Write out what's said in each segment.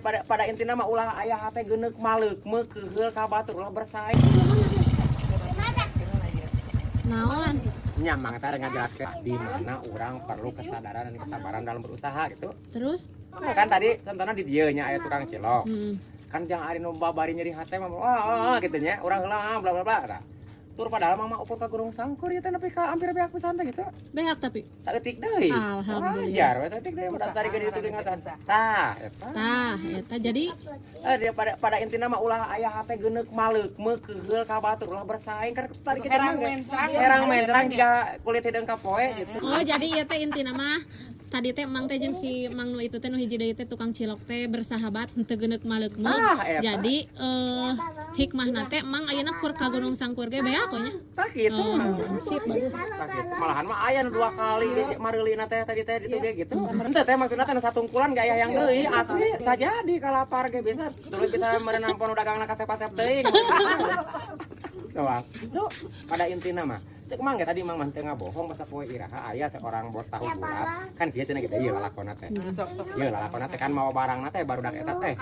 Pada intinya mah ulah ayah hate geneuk maleuk meuh keheul ka batur ulah bersaing. Naon? Nya mang teh ngajelaskeun di mana urang perlu kesadaran dan kesabaran dalam berusaha gitu. Terus? Kan tadi contohnya di dieu nya aya tukang cilok. Heeh. Kan jangan ari nu babari nyeri hate mah wah gitu nya urang heula bla bla bla. Nah, tur padahal mah ukur ka Gunung Sangkur ieu teh nepi ka hampir beak pisan teh gitu. Beak tapi. Saeutik deui. Alhamdulillah. Wajar we saeutik deui udah tadi gede itu ngasan. Tah, eta. Tah, eta jadi Dia pada intinya mah ulah ayah hate geneuk maleuk meuh keheul ka batur ulah bersaing kan tadi kita mah herang menterang jika kulit hideung ka poe gitu. oh jadi ieu teh intina mah tadi teh Mang teh jeung si Mang nu itu teh nu hiji deui teh tukang cilok teh bersahabat henteu geneuk maleuk meuh. Eta. Jadi hikmahna teh Mang ayeuna kur ka Gunung Sangkur ge beak we nya. Tah kitu mah. Sip. Tah kitu malahan mah aya nu 2 kali mareulina teh tadi teh ditu ge gitu. Henteu teh maksudna teh nu satungkulan ge aya yang deui asli sajadi kalapar ge bisa dulu bisa merenang ponu dagangna kasep-kasep teuing. Soal. Tuh pada intina mah cek mang ge tadi mang mah teu ngabohong masa poe iraha aya seorang bos tahu bulat kan kieu cenah gitu ieu lalakonna teh. Ieu lalakonna teh kan mawa barangna teh barudak eta teh.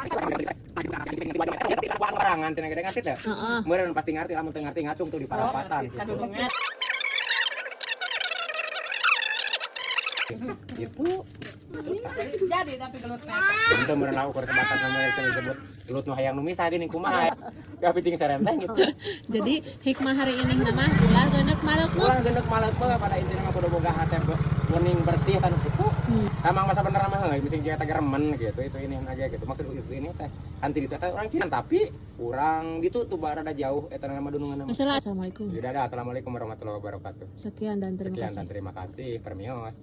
Barangan cenah gede ngarti teh. Heeh. Meureun pasti ngarti lamun teu ngarti ngacung tuh di parapatan. Gitu. Jadi tapi gelut Itu merenang ukur sebatas nama yang disebut gelut nu hayang nu misah gini kumaha. Ka piting sarenteng gitu. Jadi hikmah hari ini nama ulah geneuk maleuk meuh. Ulah geneuk maleuk mah pada intina mah kudu boga hate bening bersih kan situ. Emang masa bener mah heuy bisa jeung eta geremen gitu itu ini aja gitu. Maksud itu ini teh anti itu teh orang Cina tapi urang gitu tuh barada jauh eta nama dunungan nama. Assalamualaikum. Assalamualaikum warahmatullahi wabarakatuh. Sekian dan terima Sekian kasih. dan terima kasih. Permios.